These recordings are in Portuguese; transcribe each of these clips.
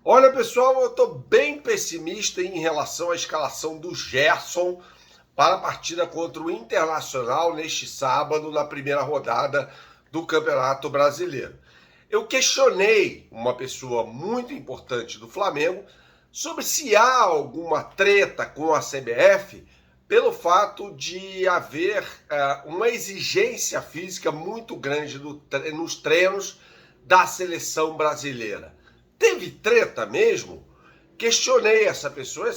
Olha, pessoal, eu estou bem pessimista em relação à escalação do Gerson para a partida contra o Internacional neste sábado, na primeira rodada do Campeonato Brasileiro. Eu questionei uma pessoa muito importante do Flamengo sobre se há alguma treta com a CBF pelo fato de haver uma exigência física muito grande nos treinos da seleção brasileira. Teve treta mesmo? Questionei essa pessoa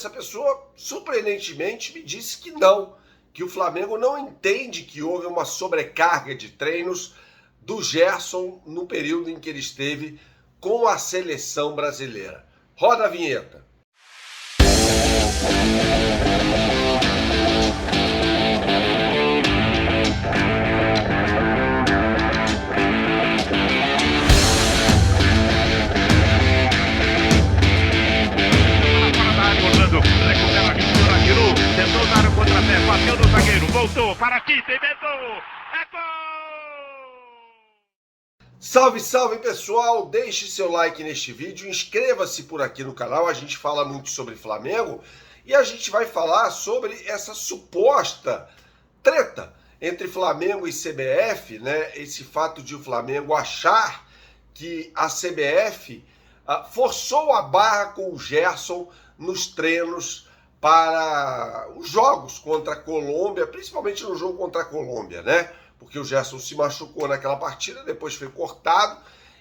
surpreendentemente me disse que não, que o Flamengo não entende que houve uma sobrecarga de treinos do Gerson no período em que ele esteve com a seleção brasileira. Roda a vinheta. Tentou dar o contrapé, bateu no zagueiro, voltou para aqui, tem medo, é gol! Salve, salve pessoal, deixe seu like neste vídeo, inscreva-se por aqui no canal, a gente fala muito sobre Flamengo e a gente vai falar sobre essa suposta treta entre Flamengo e CBF, né? Esse fato de o Flamengo achar que a CBF forçou a barra com o Gerson nos treinos para os jogos contra a Colômbia, principalmente no jogo contra a Colômbia, né? Porque o Gerson se machucou naquela partida, depois foi cortado,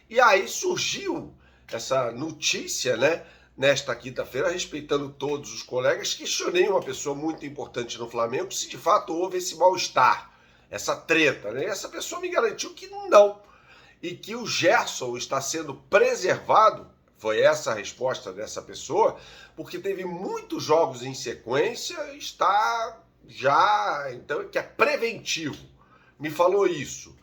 e aí surgiu essa notícia, né? Nesta quinta-feira, respeitando todos os colegas, questionei uma pessoa muito importante no Flamengo se de fato houve esse mal-estar, essa treta, né? Essa pessoa me garantiu que não, e que o Gerson está sendo preservado. Foi essa a resposta dessa pessoa, porque teve muitos jogos em sequência, está já, então, que é preventivo. Me falou isso,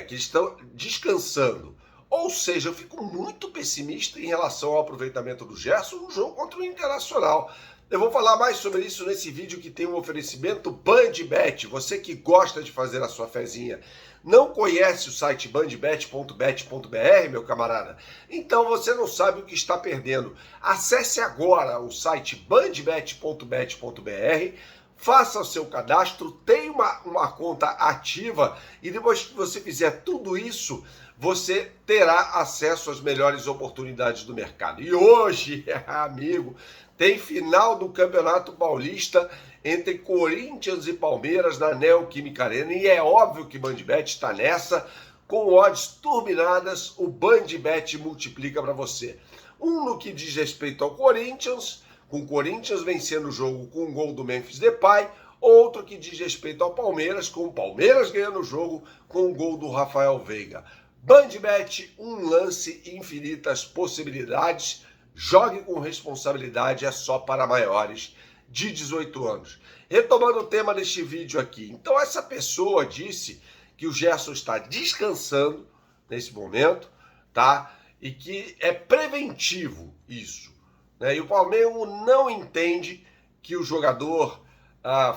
que estão descansando. Ou seja, eu fico muito pessimista em relação ao aproveitamento do Gerson no jogo contra o Internacional. Eu vou falar mais sobre isso nesse vídeo que tem um oferecimento BandBet. Você que gosta de fazer a sua fezinha, não conhece o site bandbet.bet.br, meu camarada? Então você não sabe o que está perdendo. Acesse agora o site bandbet.bet.br, faça o seu cadastro, tenha uma conta ativa e depois que você fizer tudo isso, você terá acesso às melhores oportunidades do mercado. E hoje, amigo, tem final do Campeonato Paulista entre Corinthians e Palmeiras na Neoquímica Arena. E é óbvio que o BandBet está nessa. Com odds turbinadas, o BandBet multiplica para você. Um no que diz respeito ao Corinthians, com o Corinthians vencendo o jogo com um gol do Memphis Depay. Outro que diz respeito ao Palmeiras, com o Palmeiras ganhando o jogo com um gol do Rafael Veiga. BandBet, um lance, infinitas possibilidades. Jogue com responsabilidade, é só para maiores de 18 anos. Retomando o tema deste vídeo aqui. Então essa pessoa disse que o Gerson está descansando nesse momento, tá? E que é preventivo isso, né? E o Flamengo não entende que o jogador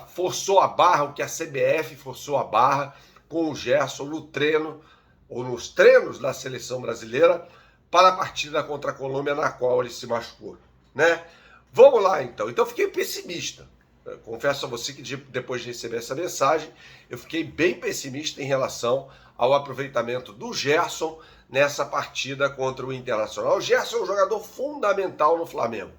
forçou a barra, o que a CBF forçou a barra com o Gerson no treino, ou nos treinos da seleção brasileira, para a partida contra a Colômbia, na qual ele se machucou, né? Vamos lá, então. Então, eu fiquei pessimista. Eu confesso a você que depois de receber essa mensagem, eu fiquei bem pessimista em relação ao aproveitamento do Gerson nessa partida contra o Internacional. O Gerson é um jogador fundamental no Flamengo,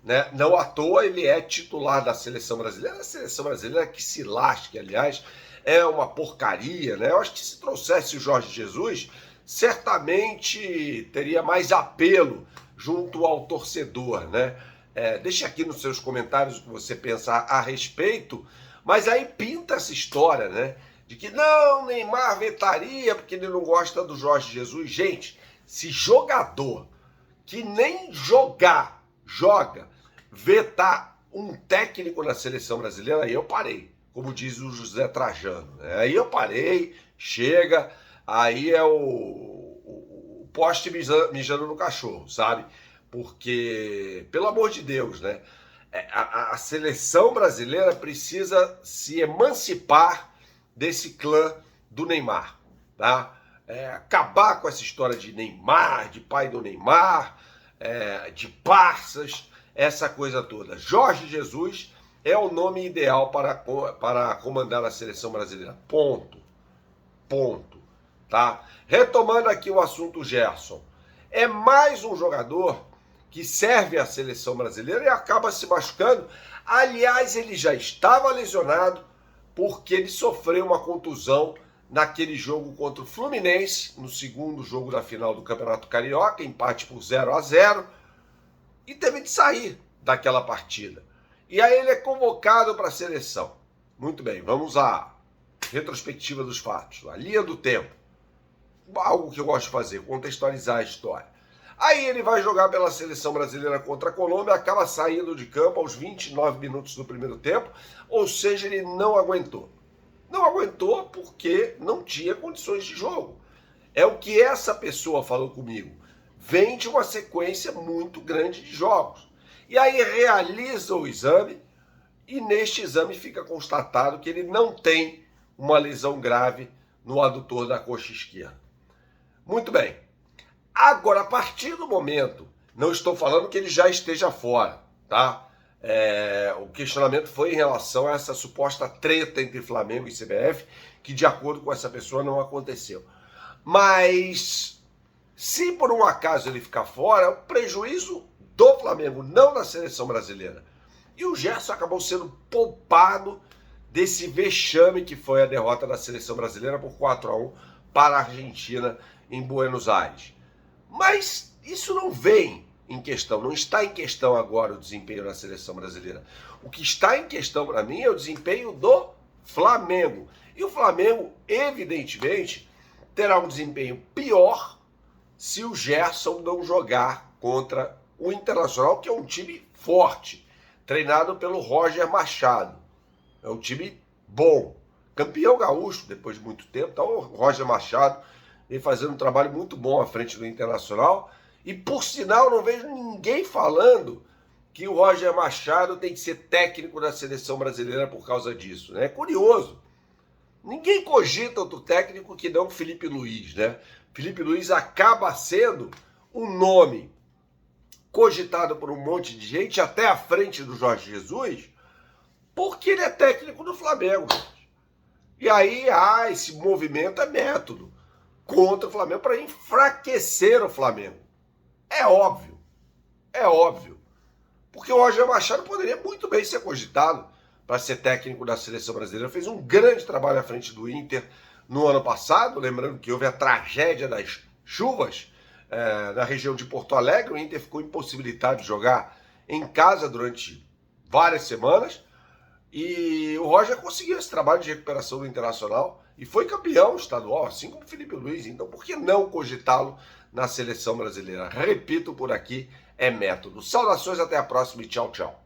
né? Não à toa ele é titular da seleção brasileira. A seleção brasileira que se lasque, aliás, é uma porcaria, né? Eu acho que se trouxesse o Jorge Jesus, certamente teria mais apelo junto ao torcedor, né? Deixe aqui nos seus comentários o que você pensa a respeito, mas aí pinta essa história, né? De que não, Neymar vetaria porque ele não gosta do Jorge Jesus. Gente, se jogador que nem joga, vetar um técnico na seleção brasileira, aí eu parei. Como diz o José Trajano, né? Aí eu parei, chega, aí é o poste mijando no cachorro, sabe? Porque, pelo amor de Deus, né? A seleção brasileira precisa se emancipar desse clã do Neymar, tá? Acabar com essa história de Neymar, de pai do Neymar, de parças, essa coisa toda. Jorge Jesus é o nome ideal para comandar a seleção brasileira. Ponto. Tá? Retomando aqui o assunto Gerson. É mais um jogador que serve à seleção brasileira e acaba se machucando. Aliás, ele já estava lesionado porque ele sofreu uma contusão naquele jogo contra o Fluminense, no segundo jogo da final do Campeonato Carioca, empate por 0-0, e teve de sair daquela partida. E aí ele é convocado para a seleção. Muito bem, vamos à retrospectiva dos fatos, a linha do tempo. Algo que eu gosto de fazer, contextualizar a história. Aí ele vai jogar pela seleção brasileira contra a Colômbia, acaba saindo de campo aos 29 minutos do primeiro tempo, ou seja, ele não aguentou. Não aguentou porque não tinha condições de jogo. É o que essa pessoa falou comigo. Vem de uma sequência muito grande de jogos. E aí realiza o exame e neste exame fica constatado que ele não tem uma lesão grave no adutor da coxa esquerda. Muito bem. Agora, a partir do momento, não estou falando que ele já esteja fora, tá? O questionamento foi em relação a essa suposta treta entre Flamengo e CBF, que de acordo com essa pessoa não aconteceu. Mas, se por um acaso ele ficar fora, é o prejuízo do Flamengo, não da seleção brasileira. E o Gerson acabou sendo poupado desse vexame que foi a derrota da seleção brasileira por 4-1 para a Argentina em Buenos Aires. Mas isso não vem em questão, não está em questão agora o desempenho da seleção brasileira. O que está em questão para mim é o desempenho do Flamengo. E o Flamengo, evidentemente, terá um desempenho pior se o Gerson não jogar contra o Internacional, que é um time forte, treinado pelo Roger Machado. É um time bom, campeão gaúcho depois de muito tempo. Então o Roger Machado vem fazendo um trabalho muito bom à frente do Internacional. E, por sinal, não vejo ninguém falando que o Roger Machado tem que ser técnico da seleção brasileira por causa disso, né? É curioso. Ninguém cogita outro técnico que não Felipe Luiz, né? Felipe Luiz acaba sendo um nome cogitado por um monte de gente, até à frente do Jorge Jesus, porque ele é técnico do Flamengo. E aí, esse movimento é método contra o Flamengo para enfraquecer o Flamengo. É óbvio. Porque o Roger Machado poderia muito bem ser cogitado para ser técnico da seleção brasileira. Fez um grande trabalho à frente do Inter no ano passado, lembrando que houve a tragédia das chuvas na região de Porto Alegre. O Inter ficou impossibilitado de jogar em casa durante várias semanas. E o Roger conseguiu esse trabalho de recuperação do Internacional e foi campeão estadual, assim como o Felipe Luiz. Então, por que não cogitá-lo na seleção brasileira? Repito por aqui, é método. Saudações, até a próxima e tchau, tchau.